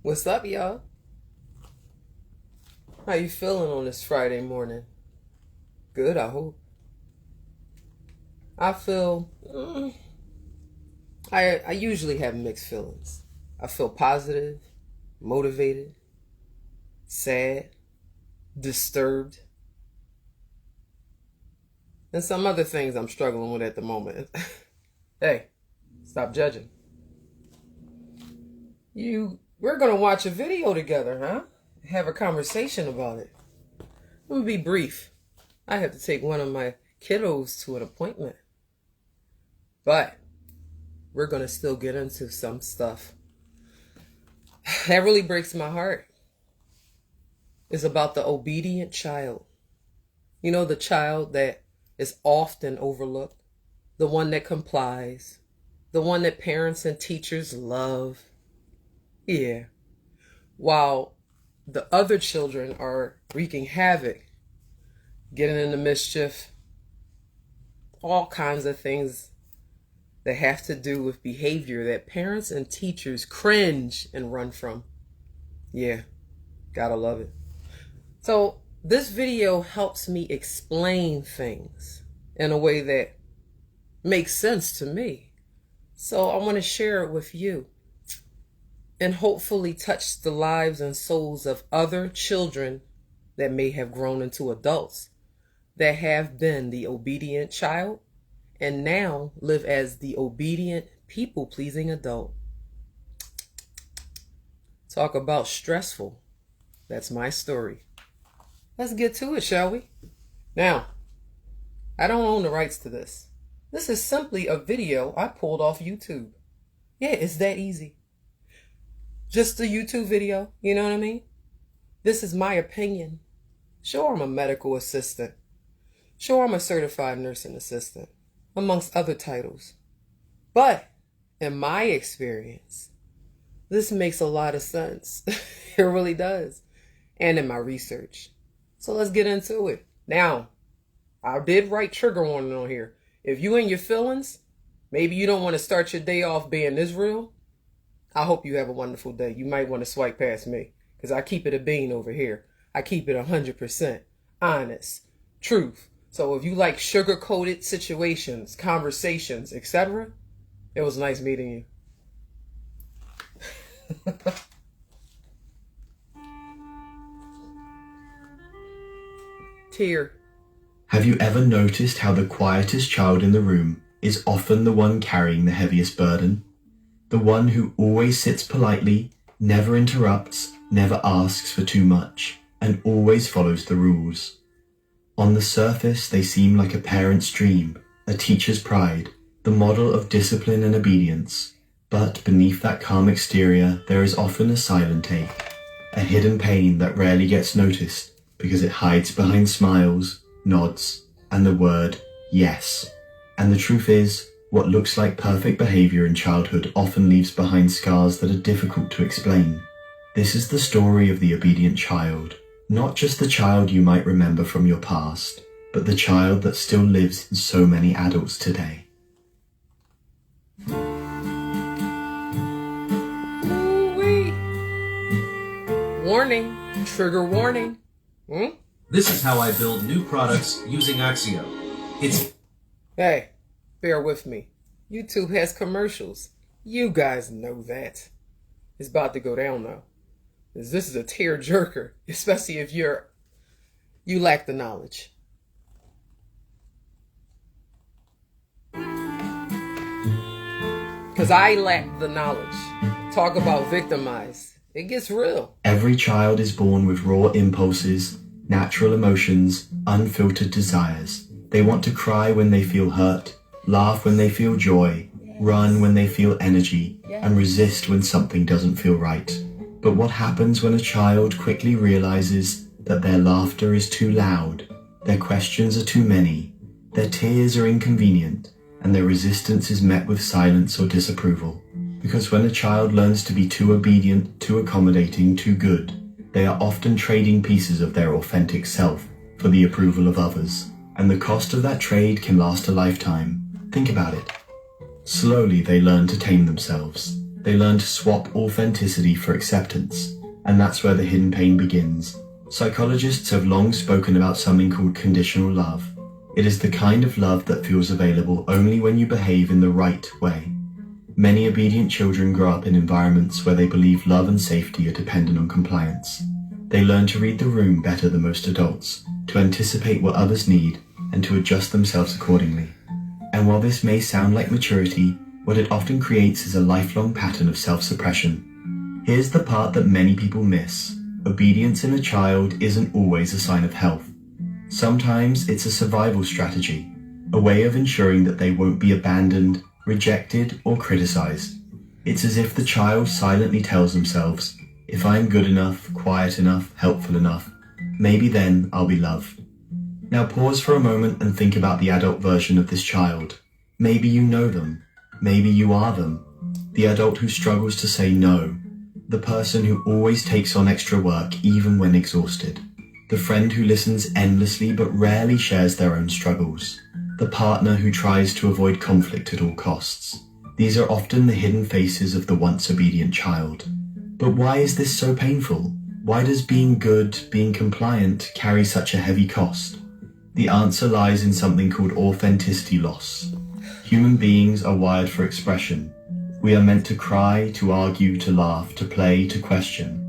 What's up, y'all? How you feeling on this Friday morning? Good, I hope. I feel I usually have mixed feelings. I feel positive, motivated, sad, disturbed, and some other things I'm struggling with at the moment. Hey, stop judging. We're gonna watch a video together, huh? Have a conversation about it. I'm gonna be brief. I have to take one of my kiddos to an appointment. But we're gonna still get into some stuff. That really breaks my heart. It's about the obedient child. You know, the child that is often overlooked, the one that complies, the one that parents and teachers love. Yeah. While the other children are wreaking havoc, getting into mischief, all kinds of things that have to do with behavior that parents and teachers cringe and run from. Yeah, gotta love it. So this video helps me explain things in a way that makes sense to me. So I want to share it with you and hopefully touch the lives and souls of other children that may have grown into adults that have been the obedient child and now live as the obedient, people-pleasing adult. Talk about stressful. That's my story. Let's get to it, shall we? Now, I don't own the rights to this. This is simply a video I pulled off YouTube. Yeah, it's that easy. Just a YouTube video, you know what I mean? This is my opinion. Sure, I'm a medical assistant. Sure, I'm a certified nursing assistant, amongst other titles. But in my experience, this makes a lot of sense. It really does. And in my research. So let's get into it. Now, I did write trigger warning on here. If you in your feelings, maybe you don't want to start your day off being this real, I hope you have a wonderful day. You might want to swipe past me because I keep it a bean over here. I keep it 100% honest, truth. So if you like sugar-coated situations, conversations, etc., it was nice meeting you. Tear. Have you ever noticed how the quietest child in the room is often the one carrying the heaviest burden? The one who always sits politely, never interrupts, never asks for too much, and always follows the rules. On the surface, they seem like a parent's dream, a teacher's pride, the model of discipline and obedience. But beneath that calm exterior, there is often a silent ache, a hidden pain that rarely gets noticed because it hides behind smiles, nods, and the word yes. And the truth is, what looks like perfect behavior in childhood often leaves behind scars that are difficult to explain. This is the story of the obedient child, not just the child you might remember from your past, but the child that still lives in so many adults today. Ooh-wee. Warning, trigger warning. This is how I build new products using Axio. Hey, bear with me. YouTube has commercials. You guys know that. It's about to go down though. This is a tear jerker, especially if you lack the knowledge. Because I lack the knowledge. Talk about victimized. It gets real. Every child is born with raw impulses, natural emotions, unfiltered desires. They want to cry when they feel hurt, laugh when they feel joy, run when they feel energy, and resist when something doesn't feel right. But what happens when a child quickly realizes that their laughter is too loud, their questions are too many, their tears are inconvenient, and their resistance is met with silence or disapproval? Because when a child learns to be too obedient, too accommodating, too good, they are often trading pieces of their authentic self for the approval of others. And the cost of that trade can last a lifetime. Think about it. Slowly they learn to tame themselves. They learn to swap authenticity for acceptance, and that's where the hidden pain begins. Psychologists have long spoken about something called conditional love. It is the kind of love that feels available only when you behave in the right way. Many obedient children grow up in environments where they believe love and safety are dependent on compliance. They learn to read the room better than most adults, to anticipate what others need, and to adjust themselves accordingly. And while this may sound like maturity, what it often creates is a lifelong pattern of self-suppression. Here's the part that many people miss. Obedience in a child isn't always a sign of health. Sometimes it's a survival strategy, a way of ensuring that they won't be abandoned, rejected, or criticized. It's as if the child silently tells themselves, if I'm good enough, quiet enough, helpful enough, maybe then I'll be loved. Now pause for a moment and think about the adult version of this child. Maybe you know them. Maybe you are them. The adult who struggles to say no. The person who always takes on extra work even when exhausted. The friend who listens endlessly but rarely shares their own struggles. The partner who tries to avoid conflict at all costs. These are often the hidden faces of the once obedient child. But why is this so painful? Why does being good, being compliant, carry such a heavy cost? The answer lies in something called authenticity loss. Human beings are wired for expression. We are meant to cry, to argue, to laugh, to play, to question.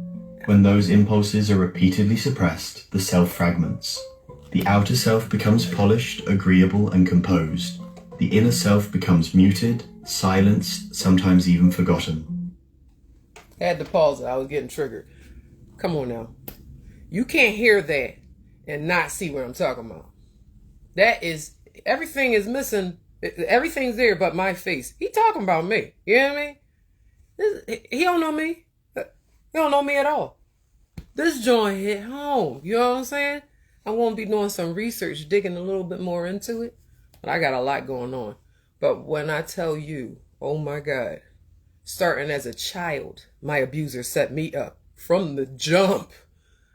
When those impulses are repeatedly suppressed, the self fragments. The outer self becomes polished, agreeable, and composed. The inner self becomes muted, silenced, sometimes even forgotten. I had to pause it. I was getting triggered. Come on now. You can't hear that and not see what I'm talking about. That is, everything is missing. Everything's there but my face. He talking about me. You know what I mean? He don't know me. He don't know me at all. This joint hit home. You know what I'm saying? I won't be doing some research, digging a little bit more into it. But I got a lot going on. But when I tell you, oh my God, starting as a child, my abuser set me up from the jump.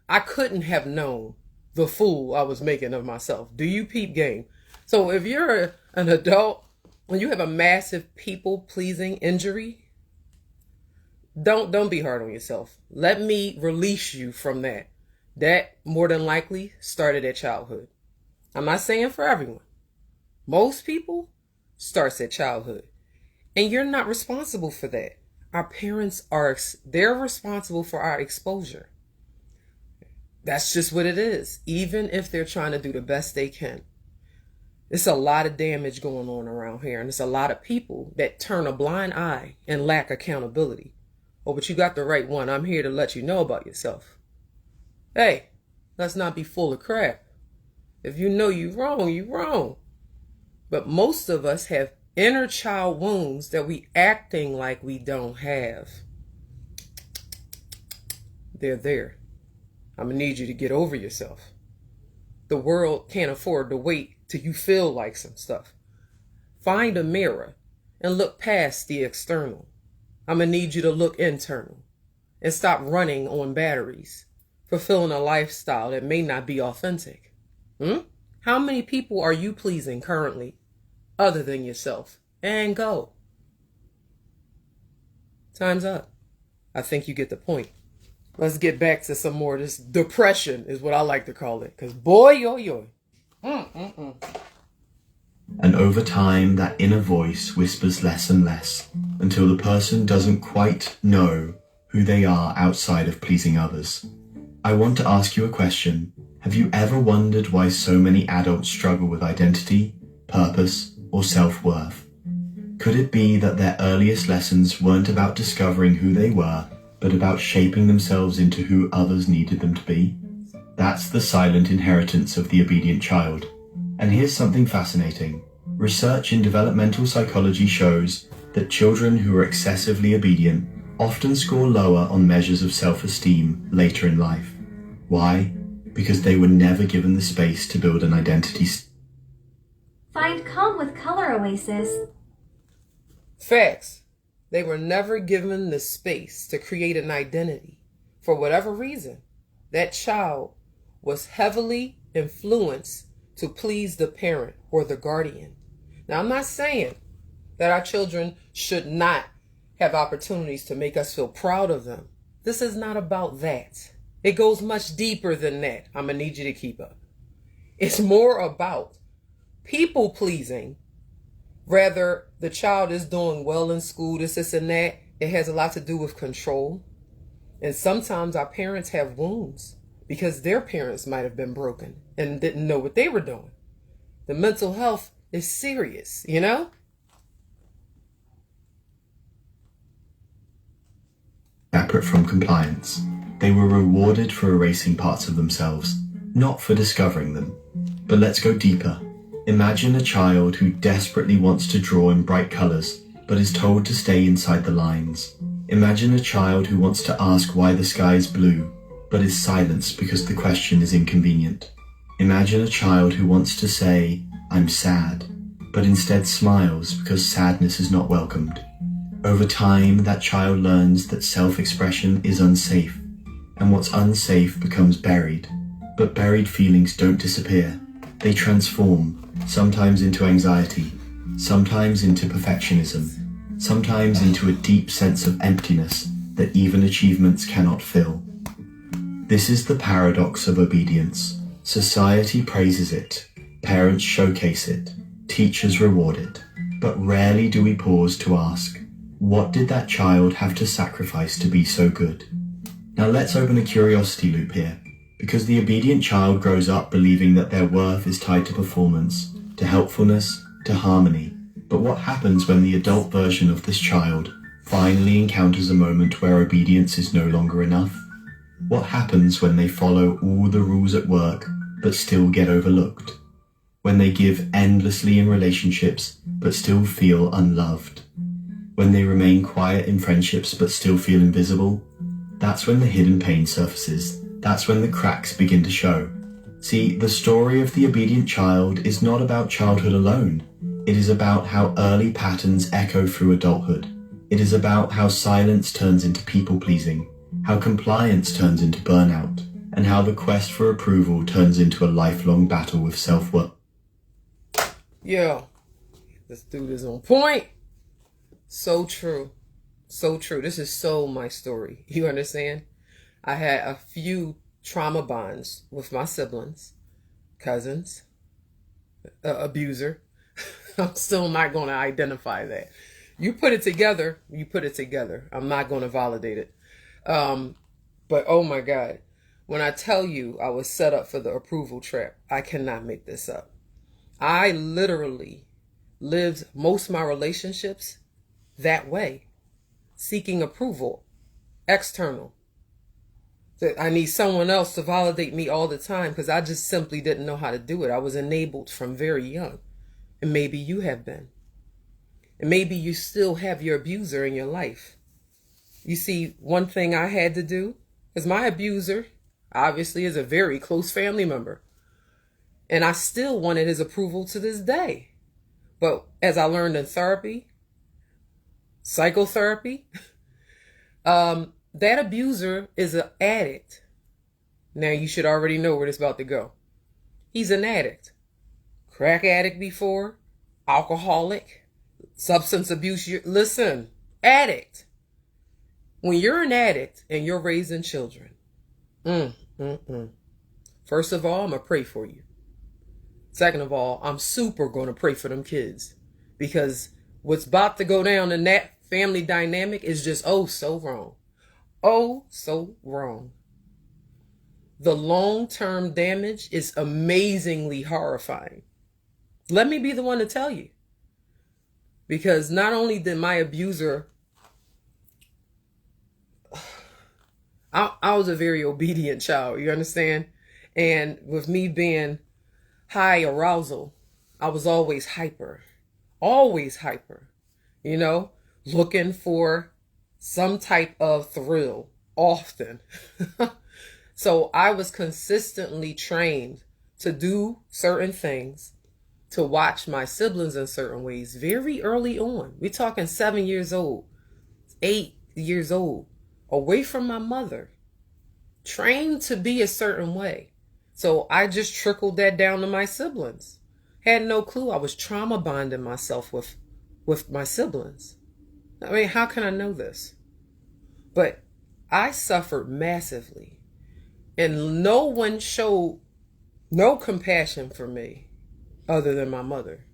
I couldn't have known the fool I was making of myself. Do you peep game? So if you're an adult and you have a massive people-pleasing injury, don't be hard on yourself. Let me release you from that. That more than likely started at childhood. I'm not saying for everyone. Most people starts at childhood. And you're not responsible for that. Our parents they're responsible for our exposure. That's just what it is, even if they're trying to do the best they can. It's a lot of damage going on around here, and it's a lot of people that turn a blind eye and lack accountability. Oh, but you got the right one. I'm here to let you know about yourself. Hey, let's not be full of crap. If you know you're wrong, you're wrong. But most of us have inner child wounds that we acting like we don't have. They're there. I'm going to need you to get over yourself. The world can't afford to wait till you feel like some stuff. Find a mirror and look past the external. I'm going to need you to look internal and stop running on batteries, fulfilling a lifestyle that may not be authentic. How many people are you pleasing currently other than yourself? And go. Time's up. I think you get the point. Let's get back to some more of this depression is what I like to call it. Because boy, yo. And over time, that inner voice whispers less and less until the person doesn't quite know who they are outside of pleasing others. I want to ask you a question. Have you ever wondered why so many adults struggle with identity, purpose, or self-worth? Could it be that their earliest lessons weren't about discovering who they were, but about shaping themselves into who others needed them to be? That's the silent inheritance of the obedient child. And here's something fascinating. Research in developmental psychology shows that children who are excessively obedient often score lower on measures of self-esteem later in life. Why? Because they were never given the space to build an identity. Find calm with Color Oasis. Facts. They were never given the space to create an identity. For whatever reason, that child was heavily influenced to please the parent or the guardian. Now, I'm not saying that our children should not have opportunities to make us feel proud of them. This is not about that. It goes much deeper than that. I'm going to need you to keep up. It's more about people pleasing. Rather, the child is doing well in school, this and that. It has a lot to do with control. And sometimes our parents have wounds because their parents might have been broken and didn't know what they were doing. The mental health is serious, you know? Separate from compliance. They were rewarded for erasing parts of themselves, not for discovering them. But let's go deeper. Imagine a child who desperately wants to draw in bright colors, but is told to stay inside the lines. Imagine a child who wants to ask why the sky is blue, but is silenced because the question is inconvenient. Imagine a child who wants to say, "I'm sad," but instead smiles because sadness is not welcomed. Over time, that child learns that self-expression is unsafe, and what's unsafe becomes buried. But buried feelings don't disappear. They transform, sometimes into anxiety, sometimes into perfectionism, sometimes into a deep sense of emptiness that even achievements cannot fill. This is the paradox of obedience. Society praises it, parents showcase it, teachers reward it, but rarely do we pause to ask, what did that child have to sacrifice to be so good? Now let's open a curiosity loop here, because the obedient child grows up believing that their worth is tied to performance, to helpfulness, to harmony. But what happens when the adult version of this child finally encounters a moment where obedience is no longer enough? What happens when they follow all the rules at work but still get overlooked? When they give endlessly in relationships but still feel unloved? When they remain quiet in friendships but still feel invisible? That's when the hidden pain surfaces. That's when the cracks begin to show. See, the story of the obedient child is not about childhood alone. It is about how early patterns echo through adulthood. It is about how silence turns into people-pleasing, how compliance turns into burnout, and how the quest for approval turns into a lifelong battle with self-worth. Yo, this dude is on point. So true. So true. This is so my story. You understand? I had a few trauma bonds with my siblings, cousins, abuser. I'm still not going to identify that. You put it together, you put it together. I'm not going to validate it. But oh my God, when I tell you I was set up for the approval trap, I cannot make this up. I literally lived most of my relationships that way, seeking approval, external. That I need someone else to validate me all the time because I just simply didn't know how to do it. I was enabled from very young. And maybe you have been. And maybe you still have your abuser in your life. You see, one thing I had to do is my abuser obviously is a very close family member. And I still wanted his approval to this day. But as I learned in therapy, psychotherapy, that abuser is an addict. Now you should already know where this is about to go. He's an addict. Crack addict before, alcoholic, substance abuse. Listen, addict. When you're an addict and you're raising children, first of all, I'm going to pray for you. Second of all, I'm super going to pray for them kids because what's about to go down in that family dynamic is just so wrong. Oh, so wrong. The long-term damage is amazingly horrifying. Let me be the one to tell you. Because not only did my abuser, I was a very obedient child, you understand? And with me being high arousal, I was always hyper, you know, looking for some type of thrill often. So I was consistently trained to do certain things, to watch my siblings in certain ways very early on. We're talking 7 years old, 8 years old, away from my mother, trained to be a certain way. So I just trickled that down to my siblings. Had no clue I was trauma bonding myself with my siblings. I mean, how can I know this? But I suffered massively, and no one showed no compassion for me other than my mother.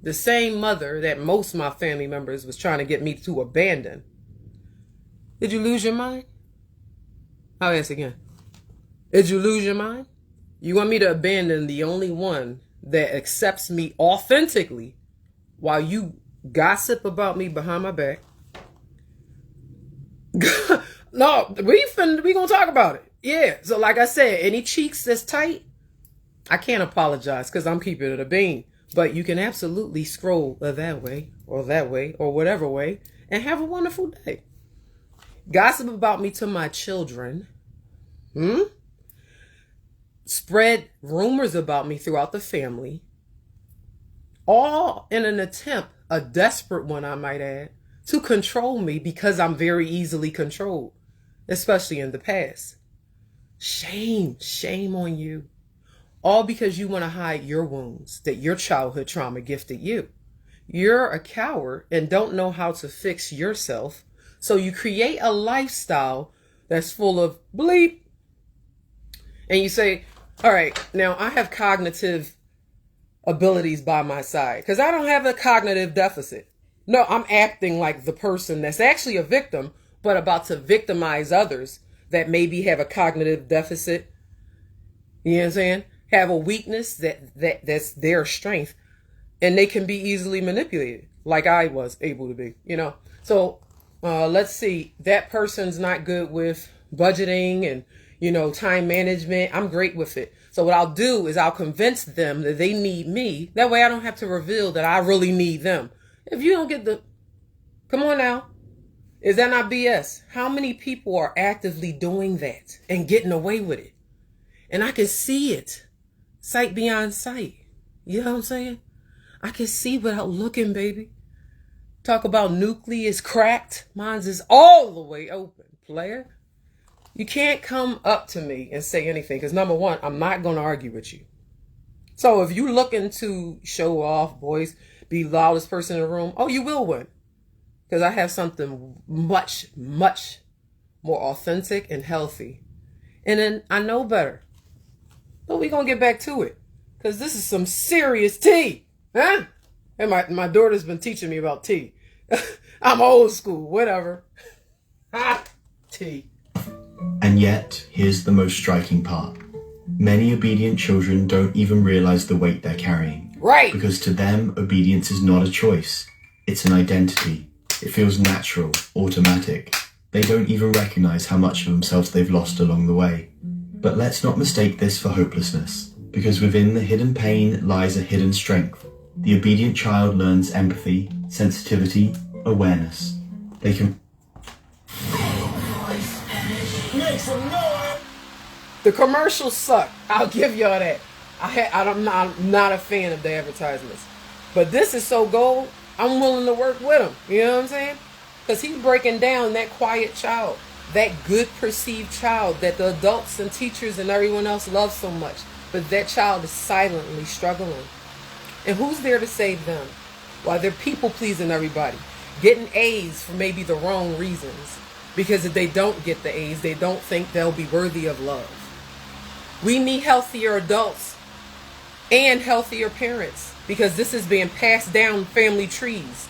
The same mother that most of my family members was trying to get me to abandon. Did you lose your mind? I'll ask again. Did you lose your mind? You want me to abandon the only one that accepts me authentically while you gossip about me behind my back? No, we gonna talk about it. Yeah, so like I said, any cheeks that's tight, I can't apologize because I'm keeping it a bean. But you can absolutely scroll that way or whatever way and have a wonderful day. Gossip about me to my children. Spread rumors about me throughout the family. All in an attempt, a desperate one I might add, to control me because I'm very easily controlled, especially in the past. Shame on you. All because you want to hide your wounds that your childhood trauma gifted you. You're a coward and don't know how to fix yourself. So you create a lifestyle that's full of bleep. And you say, all right, now I have cognitive abilities by my side because I don't have a cognitive deficit. No, I'm acting like the person that's actually a victim, but about to victimize others that maybe have a cognitive deficit. You know what I'm saying? Have a weakness that's their strength, and they can be easily manipulated like I was able to be, you know? So let's see, that person's not good with budgeting and, you know, time management. I'm great with it. So what I'll do is I'll convince them that they need me. That way I don't have to reveal that I really need them. If you don't get come on now. Is that not BS? How many people are actively doing that and getting away with it? And I can see it. Sight beyond sight. You know what I'm saying? I can see without looking, baby. Talk about nucleus cracked. Mine's is all the way open, player. You can't come up to me and say anything because number one, I'm not going to argue with you. So if you're looking to show off, boys, be the loudest person in the room, oh, you will win. Because I have something much, much more authentic and healthy. And then I know better. But we're going to get back to it. Because this is some serious tea. Huh? And my daughter's been teaching me about tea. I'm old school, whatever. Tea. And yet, here's the most striking part. Many obedient children don't even realize the weight they're carrying. Right. Because to them, obedience is not a choice. It's an identity. It feels natural, automatic. They don't even recognize how much of themselves they've lost along the way. But let's not mistake this for hopelessness, because within the hidden pain lies a hidden strength. The obedient child learns empathy, sensitivity, awareness. They can... The commercials suck. I'll give y'all that. I'm not a fan of the advertisements. But this is so gold, I'm willing to work with him. You know what I'm saying? Because he's breaking down that quiet child, that good perceived child that the adults and teachers and everyone else love so much. But that child is silently struggling. And who's there to save them? While they're people pleasing everybody, getting A's for maybe the wrong reasons. Because if they don't get the A's, they don't think they'll be worthy of love. We need healthier adults and healthier parents, because this is being passed down family trees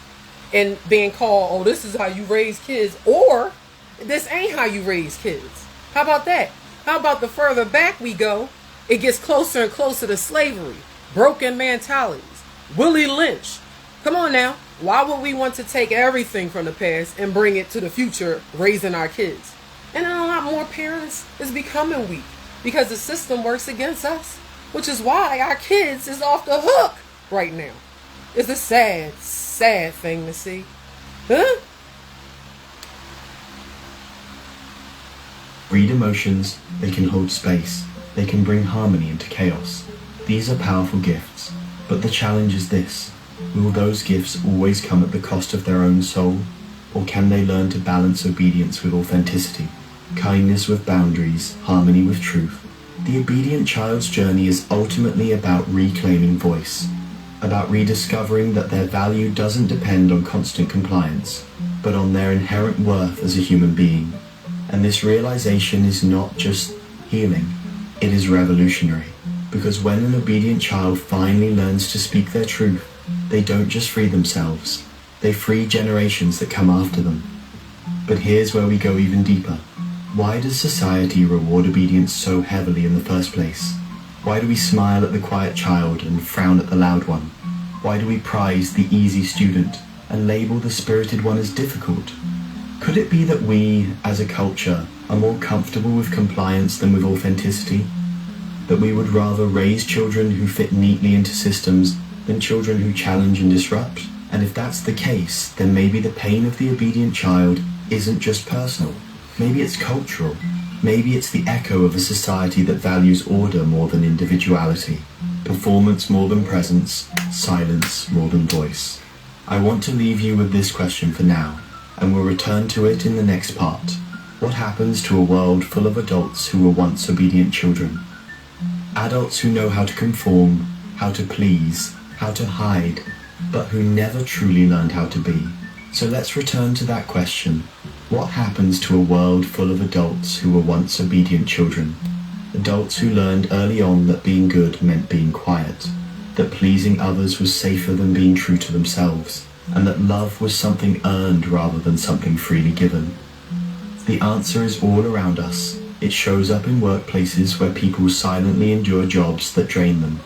and being called, oh, this is how you raise kids, or this ain't how you raise kids. How about that? How about the further back we go, it gets closer and closer to slavery, broken mentalities, Willie Lynch. Come on now. Why would we want to take everything from the past and bring it to the future, raising our kids? And a lot more parents is becoming weak because the system works against us, which is why our kids is off the hook right now. It's a sad, sad thing to see. Huh? Read emotions, they can hold space, they can bring harmony into chaos. These are powerful gifts, but the challenge is this. Will those gifts always come at the cost of their own soul? Or can they learn to balance obedience with authenticity, kindness with boundaries, harmony with truth? The obedient child's journey is ultimately about reclaiming voice, about rediscovering that their value doesn't depend on constant compliance, but on their inherent worth as a human being. And this realization is not just healing, it is revolutionary. Because when an obedient child finally learns to speak their truth, they don't just free themselves, they free generations that come after them. But here's where we go even deeper. Why does society reward obedience so heavily in the first place? Why do we smile at the quiet child and frown at the loud one? Why do we prize the easy student and label the spirited one as difficult? Could it be that we, as a culture, are more comfortable with compliance than with authenticity? That we would rather raise children who fit neatly into systems than children who challenge and disrupt? And if that's the case, then maybe the pain of the obedient child isn't just personal. Maybe it's cultural. Maybe it's the echo of a society that values order more than individuality, performance more than presence, silence more than voice. I want to leave you with this question for now, and we'll return to it in the next part. What happens to a world full of adults who were once obedient children? Adults who know how to conform, how to please, how to hide, but who never truly learned how to be. So let's return to that question. What happens to a world full of adults who were once obedient children? Adults who learned early on that being good meant being quiet, that pleasing others was safer than being true to themselves, and that love was something earned rather than something freely given. The answer is all around us. It shows up in workplaces where people silently endure jobs that drain them,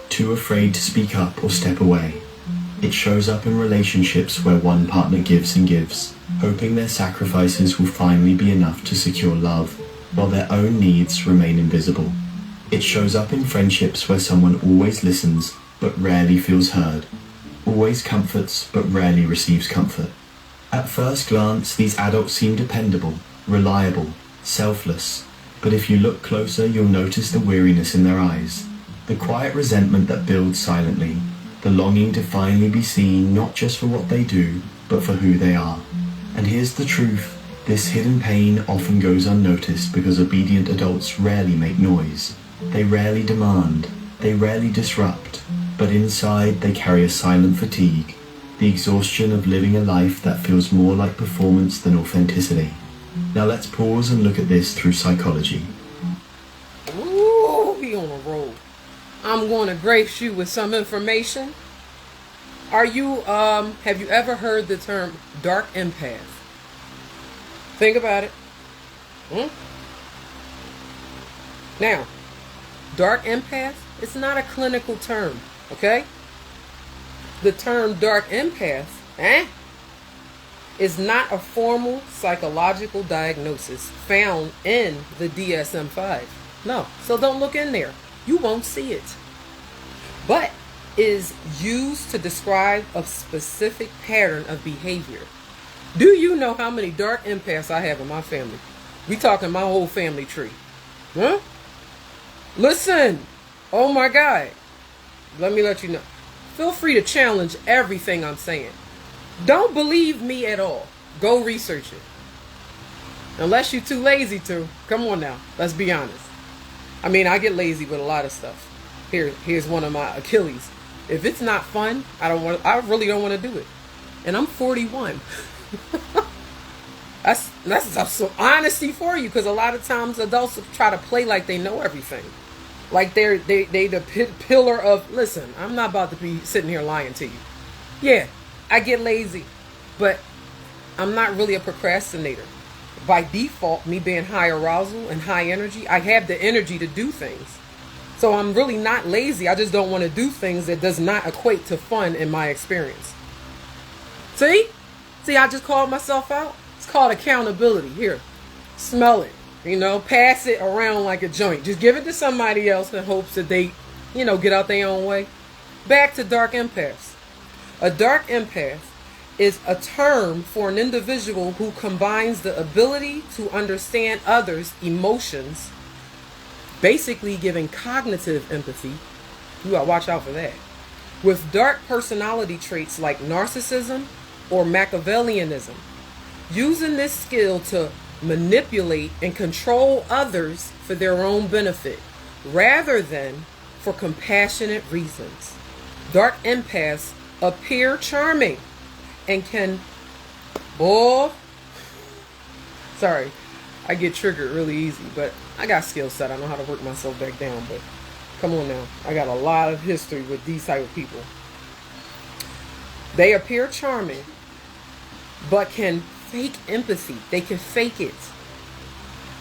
too afraid to speak up or step away. It shows up in relationships where one partner gives and gives, hoping their sacrifices will finally be enough to secure love, while their own needs remain invisible. It shows up in friendships where someone always listens, but rarely feels heard, always comforts, but rarely receives comfort. At first glance, these adults seem dependable, reliable, selfless, but if you look closer, you'll notice the weariness in their eyes, the quiet resentment that builds silently, the longing to finally be seen not just for what they do, but for who they are. And here's the truth. This hidden pain often goes unnoticed because obedient adults rarely make noise. They rarely demand. They rarely disrupt. But inside they carry a silent fatigue, the exhaustion of living a life that feels more like performance than authenticity. Now let's pause and look at this through psychology. Ooh, we on a roll. I'm going to grace you with some information. Have you ever heard the term dark empath? Think about it. Now, dark empath, it's not a clinical term, okay? The term dark empath, is not a formal psychological diagnosis found in the DSM-5. No, so don't look in there. You won't see it. But is used to describe a specific pattern of behavior. Do you know how many dark empaths I have in my family? We talking my whole family tree. Huh? Listen. Oh my God. Let me let you know. Feel free to challenge everything I'm saying. Don't believe me at all. Go research it. Unless you're too lazy to. Come on now. Let's be honest. I mean, I get lazy with a lot of stuff. Here's one of my Achilles. If it's not fun, I really don't want to do it. And I'm 41. That's some honesty for you, because a lot of times adults try to play like they know everything. Like they the pillar of, listen, I'm not about to be sitting here lying to you. Yeah, I get lazy, but I'm not really a procrastinator. By default, me being high arousal and high energy, I have the energy to do things. So I'm really not lazy. I just don't want to do things that does not equate to fun in my experience. See, I just called myself out. It's called accountability. Here, smell it. Pass it around like a joint. Just give it to somebody else in hopes that they, get out their own way. Back to dark empaths. A dark empath is a term for an individual who combines the ability to understand others' emotions, basically giving cognitive empathy. You gotta watch out for that. With dark personality traits like narcissism or Machiavellianism, using this skill to manipulate and control others for their own benefit rather than for compassionate reasons. Dark empaths appear charming and can, oh, sorry, I get triggered really easy, but I got skill set. I know how to work myself back down, but come on now. I got a lot of history with these type of people. They appear charming, but can fake empathy. They can fake it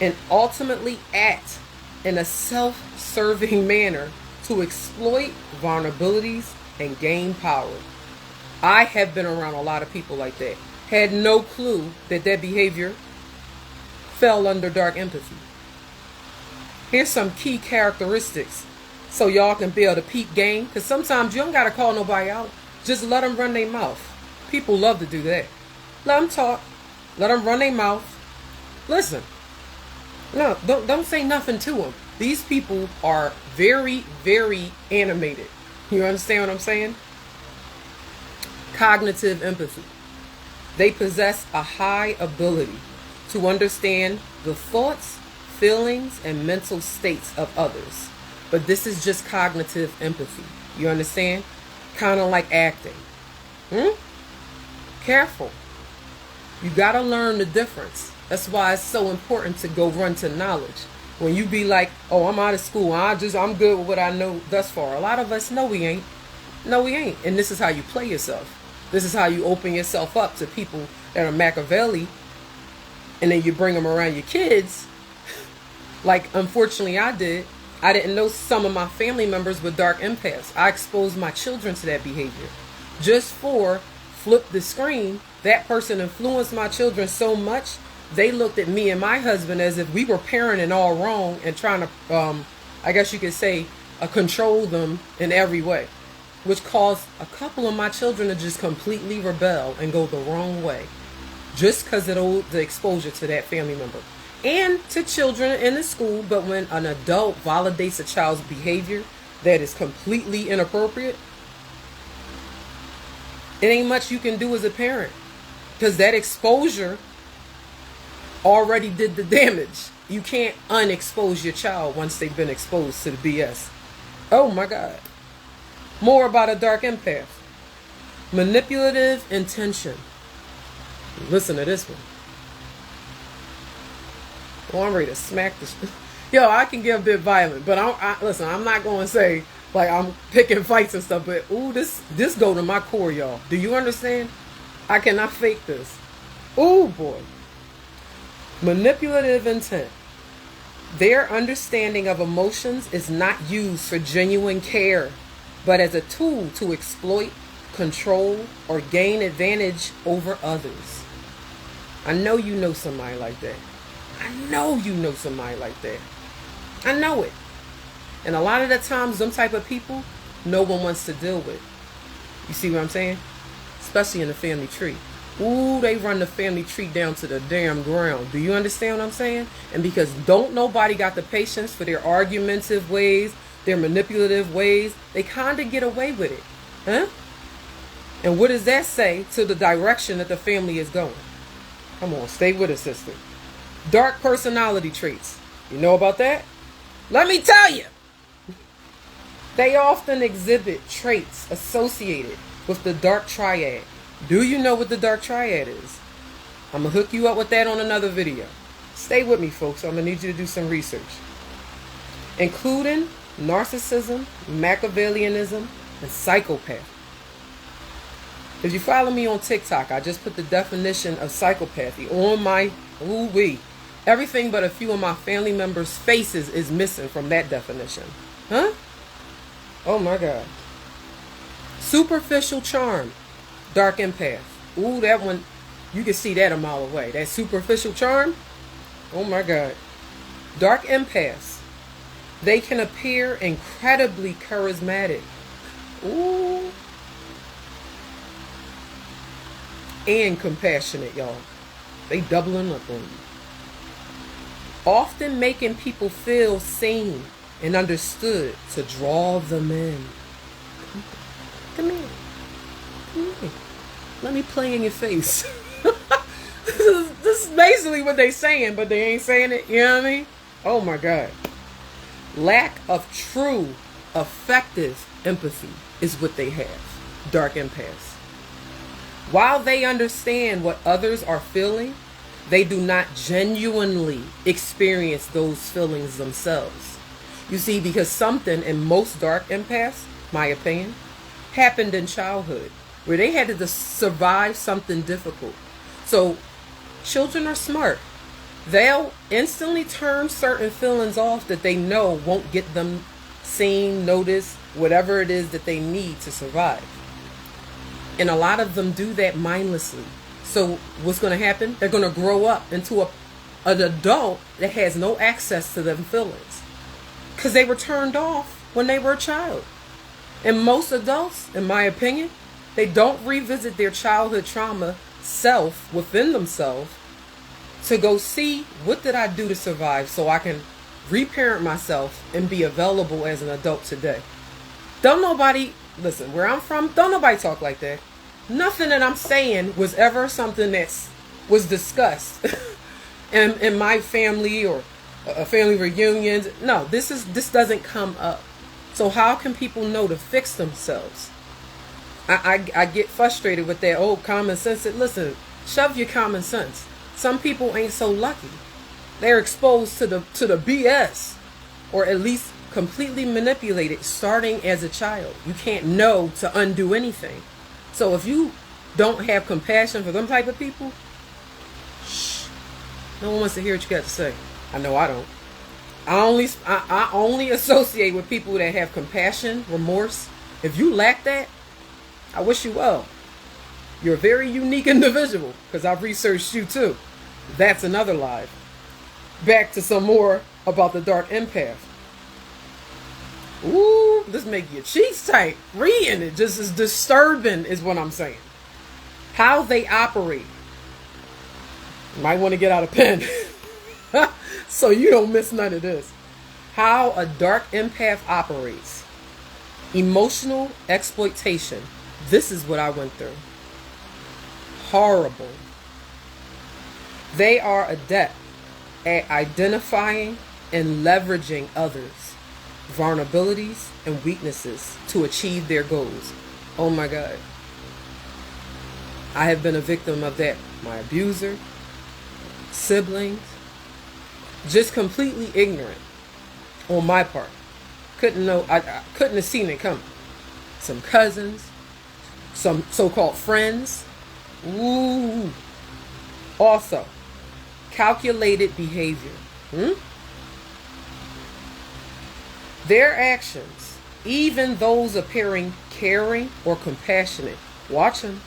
and ultimately act in a self-serving manner to exploit vulnerabilities and gain power. I have been around a lot of people like that. Had no clue that their behavior fell under dark empathy. Here's some key characteristics so y'all can be able to peep game. Because sometimes you don't got to call nobody out. Just let them run their mouth. People love to do that. Let them talk. Let them run their mouth. Listen. No, don't say nothing to them. These people are very, very animated. You understand what I'm saying? Cognitive empathy. They possess a high ability to understand the thoughts, feelings, and mental states of others. But this is just cognitive empathy. You understand? Kind of like acting. Careful. You got to learn the difference. That's why it's so important to go run to knowledge. When you be like, oh, I'm out of school. I'm good with what I know thus far. A lot of us know we ain't. No, we ain't. And this is how you play yourself. This is how you open yourself up to people that are Machiavelli. And then you bring them around your kids. Like, unfortunately, I did. I didn't know some of my family members were dark empaths. I exposed my children to that behavior. Just for flip the screen, that person influenced my children so much, they looked at me and my husband as if we were parenting all wrong and trying to, I guess you could say, control them in every way. Which caused a couple of my children to just completely rebel and go the wrong way. Just because of the exposure to that family member. And to children in the school, but when an adult validates a child's behavior that is completely inappropriate, it ain't much you can do as a parent. Because that exposure already did the damage. You can't unexpose your child once they've been exposed to the BS. Oh my God. More about a dark empath. Manipulative intention. Listen to this one. Oh, I'm ready to smack this. Yo, I can get a bit violent, but listen, I'm not going to say like I'm picking fights and stuff, but ooh, this go to my core, y'all. Do you understand? I cannot fake this. Ooh, boy. Manipulative intent. Their understanding of emotions is not used for genuine care, but as a tool to exploit, control, or gain advantage over others. I know you know somebody like that. I know you know somebody like that. I know it. And a lot of the times, them type of people, no one wants to deal with. You see what I'm saying? Especially in the family tree. Ooh, they run the family tree down to the damn ground. Do you understand what I'm saying? And because don't nobody got the patience for their argumentative ways, their manipulative ways, they kind of get away with it. Huh? And what does that say to the direction that the family is going? Come on, stay with us, sister. Dark personality traits. You know about that? Let me tell you. They often exhibit traits associated with the dark triad. Do you know what the dark triad is? I'm going to hook you up with that on another video. Stay with me, folks. I'm going to need you to do some research. Including narcissism, Machiavellianism, and psychopath. If you follow me on TikTok, I just put the definition of psychopathy on my ooh-wee. Everything but a few of my family members' faces is missing from that definition. Huh? Oh my God. Superficial charm. Dark empath. Ooh, that one, you can see that a mile away. That superficial charm. Oh my God. Dark empaths. They can appear incredibly charismatic. Ooh. And compassionate, y'all. They doubling up on you. Often making people feel seen and understood to draw them in. Come here. Come here. Let me play in your face. This is basically what they saying, but they ain't saying it. You know what I mean? Oh my God. Lack of true, effective empathy. is what they have. Dark empaths. While they understand what others are feeling, they do not genuinely experience those feelings themselves. You see, because something in most dark empaths, my opinion, happened in childhood where they had to survive something difficult. So children are smart. They'll instantly turn certain feelings off that they know won't get them seen, noticed, whatever it is that they need to survive. And a lot of them do that mindlessly. So what's going to happen? They're going to grow up into an adult that has no access to them feelings because they were turned off when they were a child. And most adults, in my opinion, they don't revisit their childhood trauma self within themselves to go see what did I do to survive so I can reparent myself and be available as an adult today. Don't nobody, listen, where I'm from, don't nobody talk like that. Nothing that I'm saying was ever something that was discussed in my family or a family reunions. No, this doesn't come up. So how can people know to fix themselves? I get frustrated with that old common sense. Listen, shove your common sense. Some people ain't so lucky. They're exposed to the BS, or at least completely manipulated starting as a child. You can't know to undo anything. So if you don't have compassion for them type of people, shh, no one wants to hear what you got to say. I know I don't. I only associate with people that have compassion, remorse. If you lack that, I wish you well. You're a very unique individual because I've researched you too. That's another lie. Back to some more about the dark empath. Ooh, this make your cheeks tight. Reading it just as disturbing is what I'm saying. How they operate. You might want to get out a pen so you don't miss none of this. How a dark empath operates. Emotional exploitation. This is what I went through. Horrible. They are adept at identifying and leveraging others' vulnerabilities and weaknesses to achieve their goals. Oh my God. I have been a victim of that. My abuser, siblings, just completely ignorant on my part. Couldn't know, I couldn't have seen it coming. Some cousins, some so-called friends. Ooh. Also, calculated behavior. Their actions, even those appearing caring or compassionate, watch them.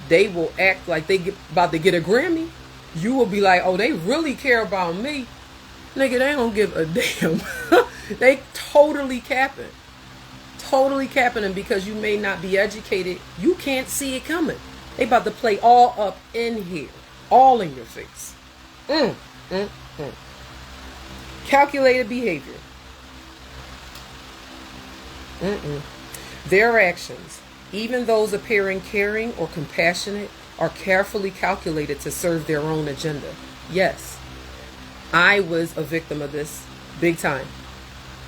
They will act like they about to get a Grammy. You will be like, oh, they really care about me. Nigga, they don't give a damn. They totally capping. Totally capping them because you may not be educated. You can't see it coming. They about to play all up in here. All in your face. Calculated behavior. Their actions, even those appearing caring or compassionate, are carefully calculated to serve their own agenda. Yes, I was a victim of this. Big time.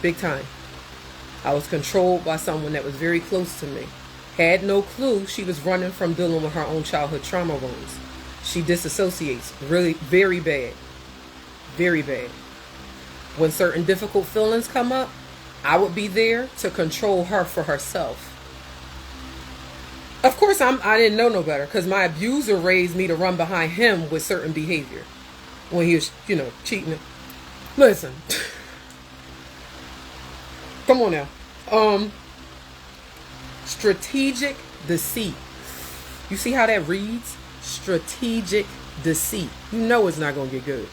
Big time. I was controlled by someone that was very close to me. Had no clue she was running from dealing with her own childhood trauma wounds. She disassociates really very bad. Very bad. When certain difficult feelings come up, I would be there to control her for herself. Of course, I didn't know no better because my abuser raised me to run behind him with certain behavior when he was, cheating. Listen. Come on now. Strategic deceit. You see how that reads? Strategic deceit. You know it's not going to get good.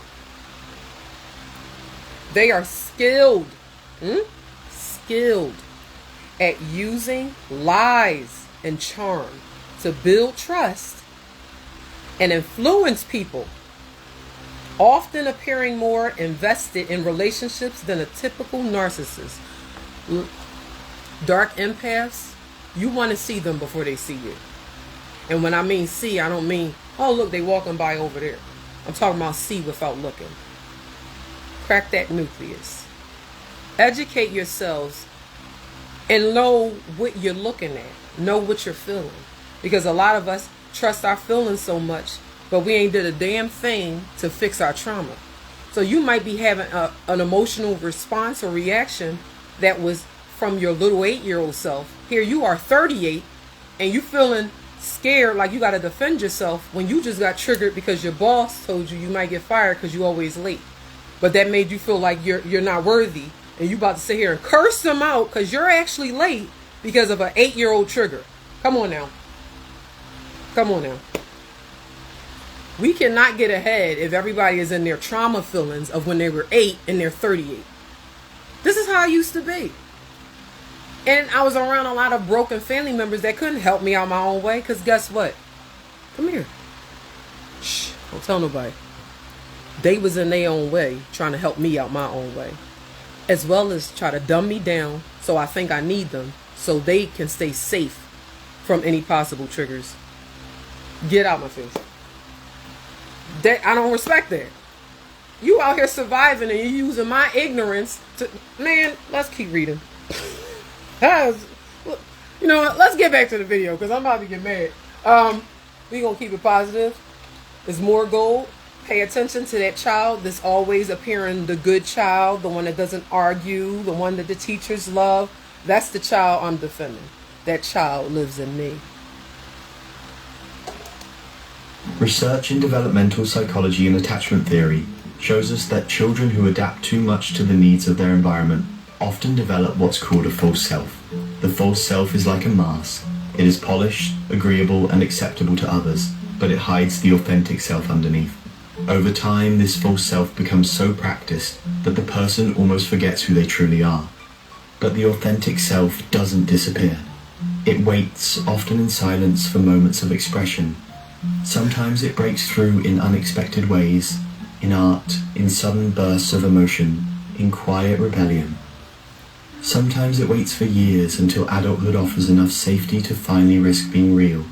They are skilled. Skilled at using lies and charm to build trust and influence people, often appearing more invested in relationships than a typical narcissist. Dark empaths, you want to see them before they see you. And when I mean see, I don't mean, oh look, they walking by over there. I'm talking about see without looking. Crack that nucleus. Educate yourselves and know what you're looking at, know what you're feeling. Because a lot of us trust our feelings so much, but we ain't did a damn thing to fix our trauma. So you might be having an emotional response or reaction that was from your little 8-year-old self. Here you are 38 and you feeling scared like you got to defend yourself when you just got triggered because your boss told you might get fired because you always late. But that made you feel like you're not worthy, and you about to sit here and curse them out because you're actually late because of an 8-year-old trigger. Come on now. Come on now. We cannot get ahead if everybody is in their trauma feelings of when they were 8 and they're 38. This is how I used to be. And I was around a lot of broken family members that couldn't help me out my own way, because guess what? Come here. Shh, don't tell nobody. They was in their own way trying to help me out my own way, as well as try to dumb me down so I think I need them so they can stay safe from any possible triggers. Get out my face. That I don't respect that. You out here surviving and you're using my ignorance to, man, let's keep reading. You know what? Let's get back to the video because I'm about to get mad. We're going to keep it positive. There's more gold. Pay attention to that child that's always appearing the good child, the one that doesn't argue, the one that the teachers love. That's the child I'm defending. That child lives in me. Research in developmental psychology and attachment theory shows us that children who adapt too much to the needs of their environment often develop what's called a false self. The false self is like a mask. It is polished, agreeable, and acceptable to others, but it hides the authentic self underneath. Over time, this false self becomes so practiced that the person almost forgets who they truly are. But the authentic self doesn't disappear. It waits, often in silence, for moments of expression. Sometimes it breaks through in unexpected ways, in art, in sudden bursts of emotion, in quiet rebellion. Sometimes it waits for years until adulthood offers enough safety to finally risk being real.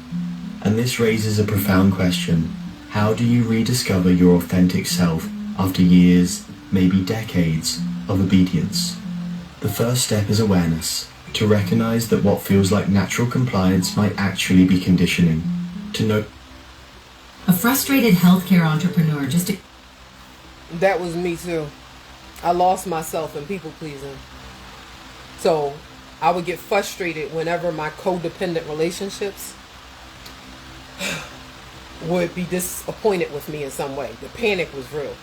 And this raises a profound question. How do you rediscover your authentic self after years, maybe decades, of obedience? The first step is awareness, to recognize that what feels like natural compliance might actually be conditioning. To know a frustrated healthcare entrepreneur That was me too. I lost myself in people pleasing. So I would get frustrated whenever my codependent relationships would be disappointed with me in some way. The panic was real.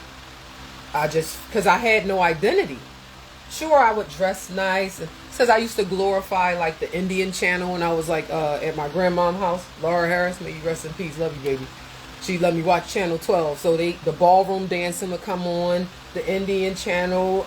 Because I had no identity. Sure, I would dress nice. Because I used to glorify like the Indian channel when I was like at my grandmom's house. Laura Harris, may you rest in peace. Love you, baby. She let me watch Channel 12. So the ballroom dancing would come on. The Indian channel.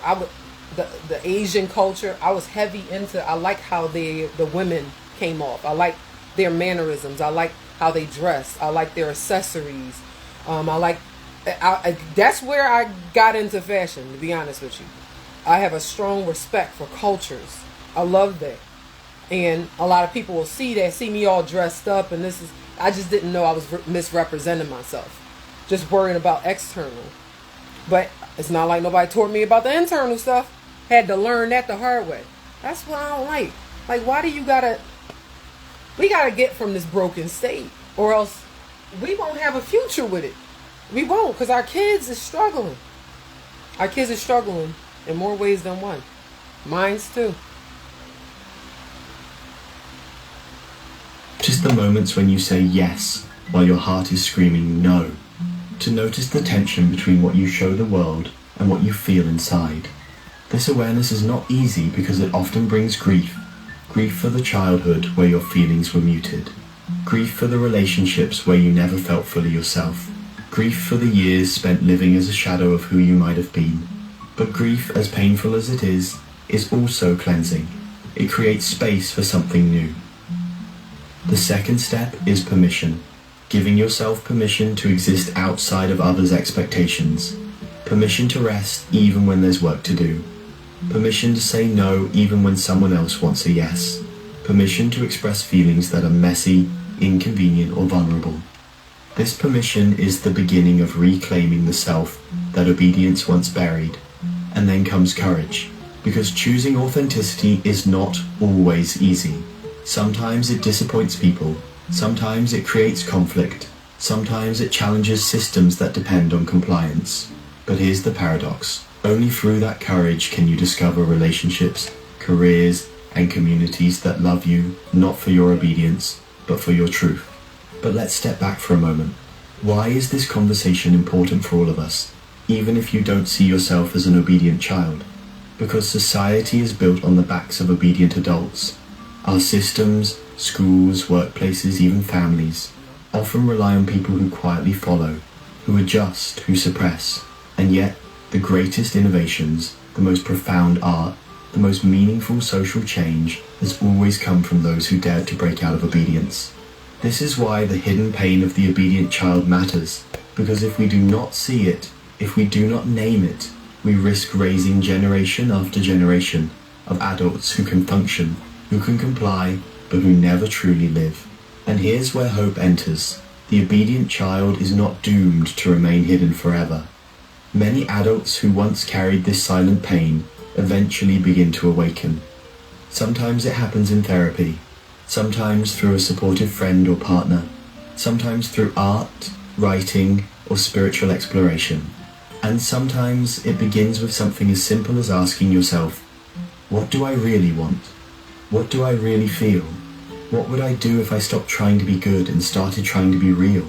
The Asian culture. I was heavy into. I like how the women came off. I like their mannerisms. I like how they dress. I like their accessories. That's where I got into fashion, to be honest with you. I have a strong respect for cultures. I love that. And a lot of people will see me all dressed up, and I just didn't know I was misrepresenting myself. Just worrying about external. But it's not like nobody taught me about the internal stuff. Had to learn that the hard way. That's what I don't like. Like, why do you we gotta get from this broken state, or else we won't have a future with it. We won't, because our kids is struggling. Our kids are struggling in more ways than one. Mine's too. Just the moments when you say yes while your heart is screaming no. To notice the tension between what you show the world and what you feel inside. This awareness is not easy because it often brings grief. Grief for the childhood where your feelings were muted. Grief for the relationships where you never felt fully yourself. Grief for the years spent living as a shadow of who you might have been. But grief, as painful as it is also cleansing. It creates space for something new. The second step is permission. Giving yourself permission to exist outside of others' expectations. Permission to rest even when there's work to do. Permission to say no even when someone else wants a yes. Permission to express feelings that are messy, inconvenient, or vulnerable. This permission is the beginning of reclaiming the self that obedience once buried. And then comes courage. because choosing authenticity is not always easy. Sometimes it disappoints people, sometimes it creates conflict, sometimes it challenges systems that depend on compliance. But here's the paradox. Only through that courage can you discover relationships, careers, and communities that love you, not for your obedience, but for your truth. But let's step back for a moment. Why is this conversation important for all of us, even if you don't see yourself as an obedient child? Because society is built on the backs of obedient adults. Our systems, schools, workplaces, even families, often rely on people who quietly follow, who adjust, who suppress. And yet, the greatest innovations, the most profound art, the most meaningful social change has always come from those who dared to break out of obedience. This is why the hidden pain of the obedient child matters, because if we do not see it, if we do not name it, we risk raising generation after generation of adults who can function, who can comply, but who never truly live. And here's where hope enters. The obedient child is not doomed to remain hidden forever. Many adults who once carried this silent pain eventually begin to awaken. Sometimes it happens in therapy, sometimes through a supportive friend or partner, sometimes through art, writing, or spiritual exploration. And sometimes it begins with something as simple as asking yourself, what do I really want? What do I really feel? What would I do if I stopped trying to be good and started trying to be real?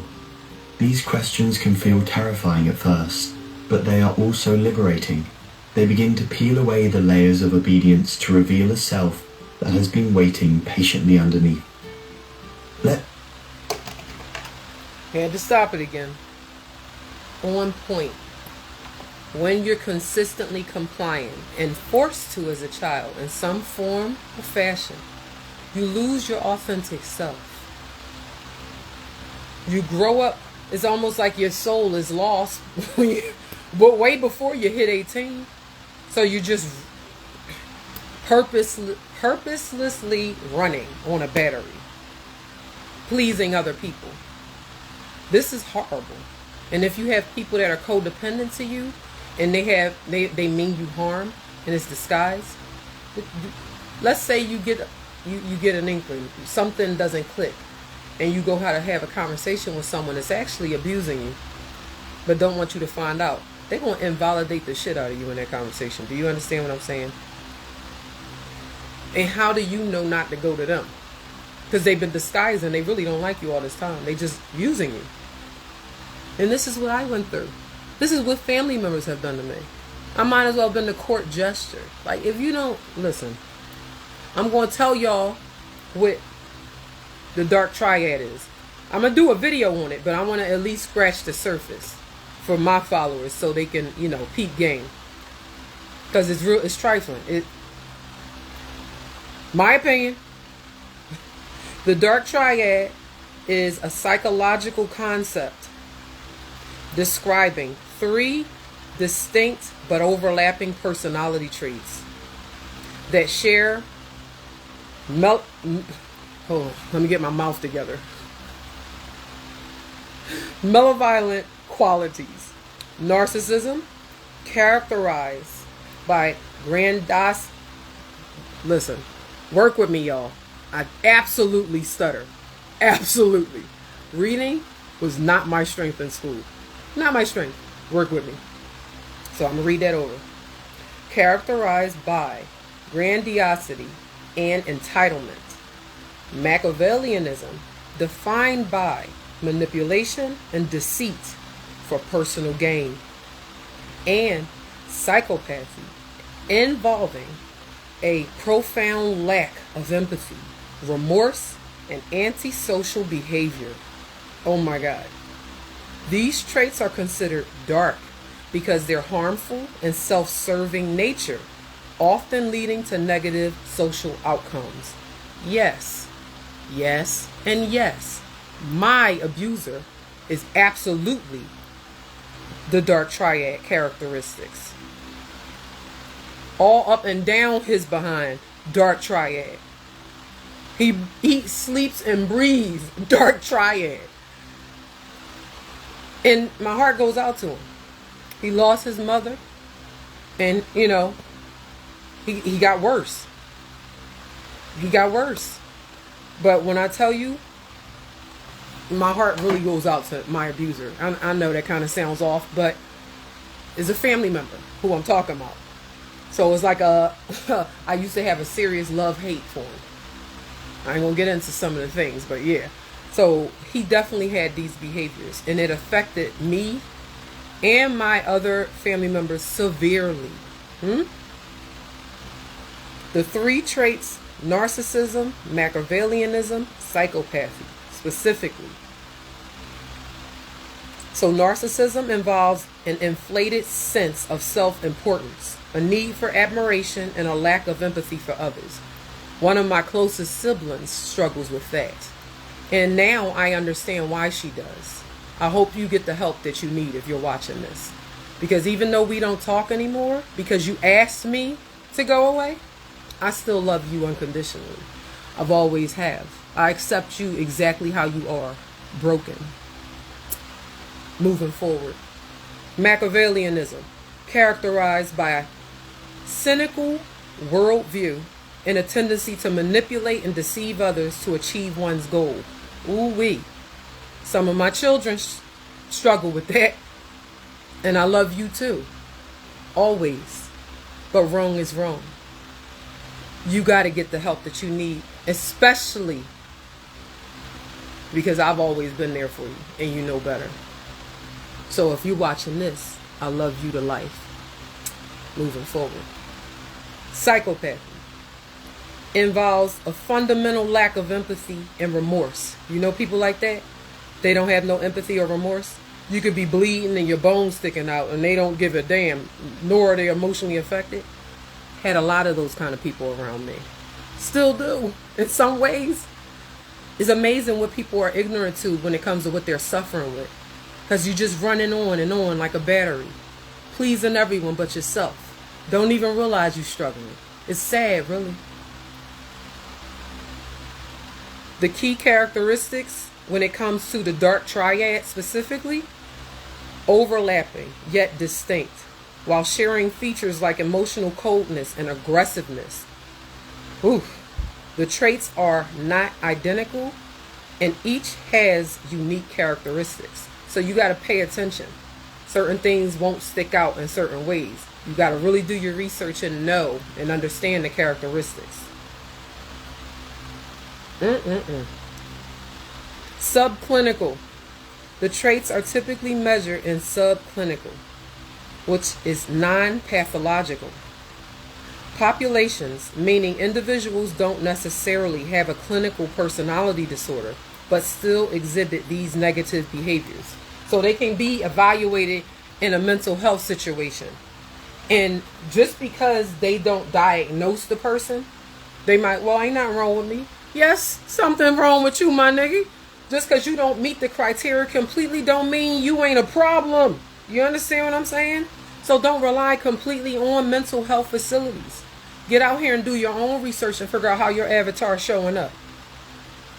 These questions can feel terrifying at first, but they are also liberating. They begin to peel away the layers of obedience to reveal a self that has been waiting patiently underneath. Had to stop it again. On point. When you're consistently compliant and forced to as a child in some form or fashion, you lose your authentic self. You grow up, it's almost like your soul is lost but way before you hit 18. So you just purposelessly running on a battery, pleasing other people. This is horrible. And if you have people that are codependent to you, and they mean you harm, and it's disguised. Let's say you get an inkling, something doesn't click, and you go how to have a conversation with someone that's actually abusing you, but don't want you to find out. They're going to invalidate the shit out of you in that conversation. Do you understand what I'm saying? And how do you know not to go to them? Because they've been disguising. They really don't like you all this time. They just using you. And this is what I went through. This is what family members have done to me. I might as well have been the court jester. Like, if you don't listen, I'm going to tell y'all what the dark triad is. I'm going to do a video on it, but I want to at least scratch the surface for my followers so they can, peep game. Because it's trifling. My opinion, the dark triad is a psychological concept describing 3 distinct but overlapping personality traits that share hold on, let me get my mouth together. Malevolent qualities. Narcissism, characterized by listen, work with me, y'all. I absolutely stutter. Absolutely. Reading was not my strength in school. Not my strength. Work with me. So I'm going to read that over. Characterized by grandiosity and entitlement. Machiavellianism, defined by manipulation and deceit for personal gain. And psychopathy, involving a profound lack of empathy, remorse, and antisocial behavior. Oh my God. These traits are considered dark because they're harmful and self-serving nature, often leading to negative social outcomes. Yes, and yes, my abuser is absolutely the dark triad characteristics. All up and down his behind, dark triad. He eats, sleeps, and breathes dark triad. And my heart goes out to him. He lost his mother. And, He got worse. He got worse. But when I tell you, my heart really goes out to my abuser. I know that kind of sounds off, but it's a family member who I'm talking about. So it's like I used to have a serious love-hate for him. I ain't gonna get into some of the things, but yeah. So he definitely had these behaviors, and it affected me and my other family members severely. The 3 traits: narcissism, Machiavellianism, psychopathy, specifically. So narcissism involves an inflated sense of self-importance, a need for admiration, and a lack of empathy for others. One of my closest siblings struggles with that. And now I understand why she does. I hope you get the help that you need if you're watching this. Because even though we don't talk anymore, because you asked me to go away, I still love you unconditionally. I've always have. I accept you exactly how you are, broken. Moving forward. Machiavellianism, characterized by a cynical worldview and a tendency to manipulate and deceive others to achieve one's goal. Ooh-wee. Some of my children struggle with that. And I love you too. Always. But wrong is wrong. You got to get the help that you need, especially because I've always been there for you and you know better. So if you're watching this, I love you to life. Moving forward. Psychopathy involves a fundamental lack of empathy and remorse. You know people like that? They don't have no empathy or remorse. You could be bleeding and your bones sticking out and they don't give a damn, nor are they emotionally affected. Had a lot of those kind of people around me. Still do, in some ways. It's amazing what people are ignorant to when it comes to what they're suffering with. Because you're just running on and on like a battery. Pleasing everyone but yourself. Don't even realize you're struggling. It's sad, really. The key characteristics when it comes to the dark triad specifically, overlapping yet distinct, while sharing features like emotional coldness and aggressiveness. The traits are not identical and each has unique characteristics. So you got to pay attention. Certain things won't stick out in certain ways. You got to really do your research and know and understand the characteristics. Subclinical. The traits are typically measured in subclinical, which is non-pathological. Populations, meaning individuals don't necessarily have a clinical personality disorder, but still exhibit these negative behaviors. So they can be evaluated in a mental health situation. And just because they don't diagnose the person, they might, well, ain't nothing wrong with me. Yes, something wrong with you, my nigga. Just because you don't meet the criteria completely don't mean you ain't a problem. You understand what I'm saying? So don't rely completely on mental health facilities. Get out here and do your own research and figure out how your avatar is showing up.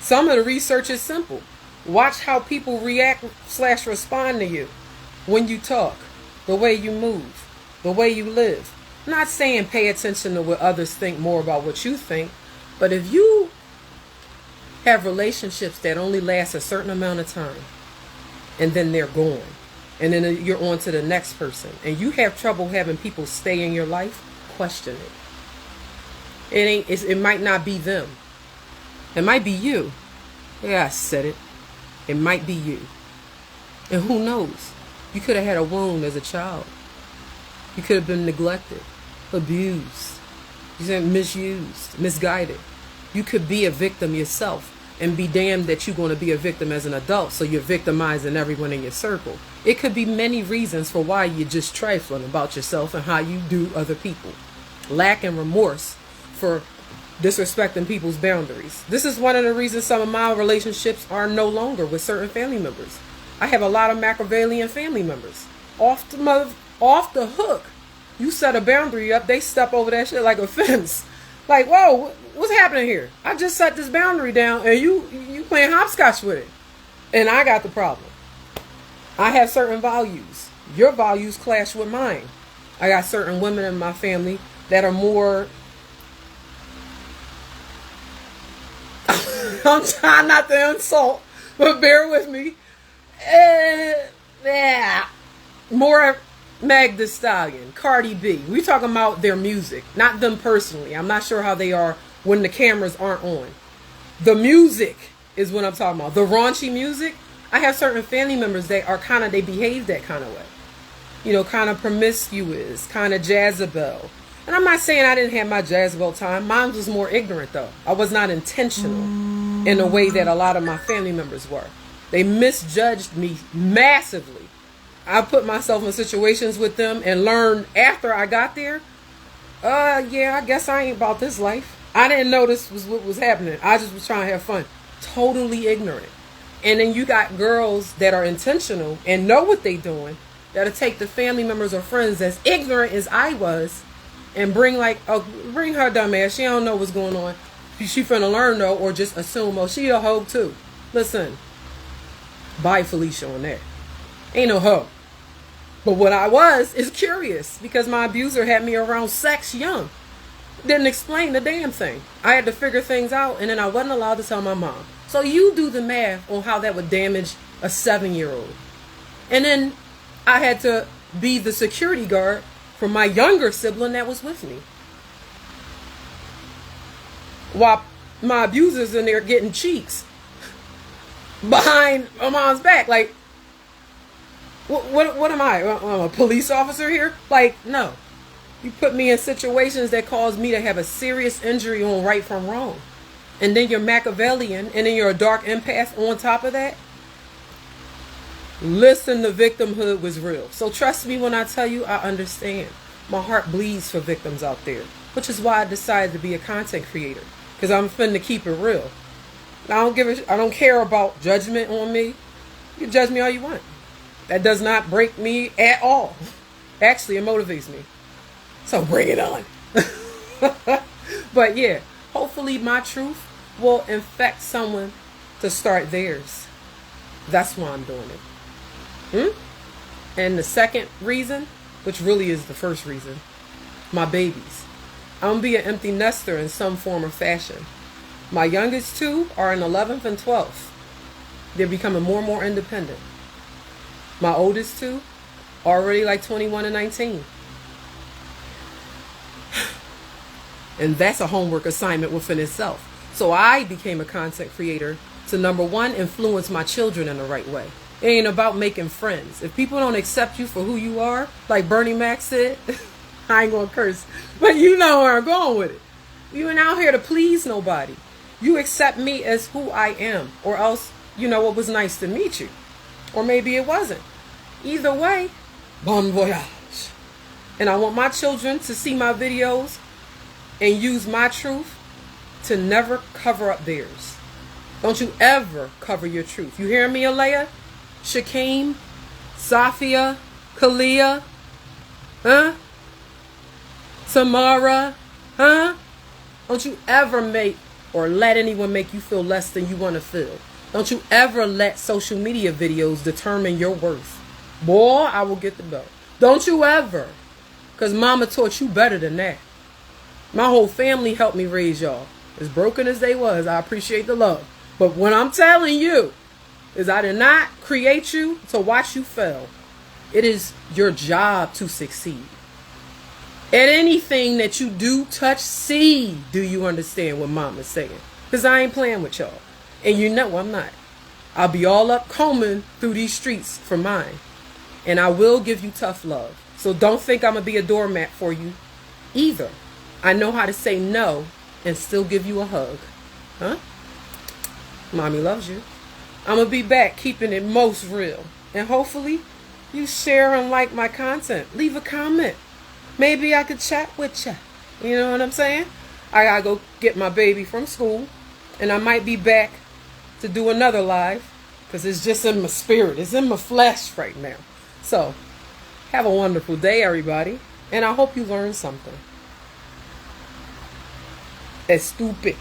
Some of the research is simple. Watch how people react/respond to you when you talk, the way you move, the way you live. I'm not saying pay attention to what others think more about what you think, but if you have relationships that only last a certain amount of time and then they're gone and then you're on to the next person and you have trouble having people stay in your life, question it. It might not be them. It might be you. Yeah, I said it. It might be you. And who knows? You could have had a wound as a child. You could have been neglected, abused, misused, misguided. You could be a victim yourself and be damned that you're going to be a victim as an adult, so you're victimizing everyone in your circle. It could be many reasons for why you're just trifling about yourself and how you do other people. Lacking remorse for disrespecting people's boundaries. This is one of the reasons some of my relationships are no longer with certain family members. I have a lot of Machiavellian family members. Off the hook. You set a boundary up, they step over that shit like a fence. Like, whoa, what's happening here? I just set this boundary down and you playing hopscotch with it. And I got the problem. I have certain values. Your values clash with mine. I got certain women in my family that are more, I'm trying not to insult, but bear with me. Yeah. More Meg Thee Stallion, Cardi B. We talking about their music, not them personally. I'm not sure how they are when the cameras aren't on. The music is what I'm talking about. The raunchy music. I have certain family members that are kind of, they behave that kind of way. You know, kind of promiscuous, kind of Jezebel. And I'm not saying I didn't have my Jezebel time. Mine was more ignorant though. I was not intentional in the way that a lot of my family members were. They misjudged me massively. I put myself in situations with them and learned after I got there, yeah, I guess I ain't about this life. I didn't know this was what was happening. I just was trying to have fun. Totally ignorant. And then you got girls that are intentional and know what they doing, that'll take the family members or friends as ignorant as I was and bring her dumb ass. She don't know what's going on. She finna learn though, or just assume, oh, she a hoe too. Listen, bye Felicia on that. Ain't no hoe. But what I was is curious because my abuser had me around sex young. Didn't explain the damn thing. I had to figure things out, and then I wasn't allowed to tell my mom. So you do the math on how that would damage a 7-year-old. And then I had to be the security guard for my younger sibling that was with me. While my abuser's in there getting cheeks behind my mom's back. Like, what am I? I'm a police officer here? Like, no. You put me in situations that cause me to have a serious injury on right from wrong. And then you're Machiavellian, and then you're a dark empath on top of that. Listen, the victimhood was real. So trust me when I tell you, I understand. My heart bleeds for victims out there, which is why I decided to be a content creator, because I'm finna keep it real. I don't care about judgment on me. You can judge me all you want. That does not break me at all. Actually, it motivates me. So bring it on. But yeah, hopefully my truth will infect someone to start theirs. That's why I'm doing it. And the second reason, which really is the first reason, my babies. I'm going to be an empty nester in some form or fashion. My youngest two are in 11th and 12th. They're becoming more and more independent. My oldest two are already like 21 and 19. And that's a homework assignment within itself. So I became a content creator to, number one, influence my children in the right way. It ain't about making friends. If people don't accept you for who you are, like Bernie Mac said, I ain't gonna curse, but you know where I'm going with it. You ain't out here to please nobody. You accept me as who I am, or else, you know, it was nice to meet you. Or maybe it wasn't. Either way, bon voyage. And I want my children to see my videos and use my truth to never cover up theirs. Don't you ever cover your truth. You hear me, Alea? Shakeem? Safia? Kalia? Huh? Samara? Huh? Don't you ever make or let anyone make you feel less than you want to feel. Don't you ever let social media videos determine your worth. Boy, I will get the belt. Don't you ever. Because mama taught you better than that. My whole family helped me raise y'all. As broken as they was, I appreciate the love. But what I'm telling you is I did not create you to watch you fail. It is your job to succeed. At anything that you do touch, see, do you understand what mama's saying? Because I ain't playing with y'all. And you know I'm not. I'll be all up combing through these streets for mine. And I will give you tough love. So don't think I'm going to be a doormat for you either. I know how to say no and still give you a hug. Huh? Mommy loves you. I'm going to be back keeping it most real. And hopefully you share and like my content. Leave a comment. Maybe I could chat with you. You know what I'm saying? I got to go get my baby from school. And I might be back to do another live. Because it's just in my spirit. It's in my flesh right now. So, have a wonderful day, everybody. And I hope you learned something. Estúpido.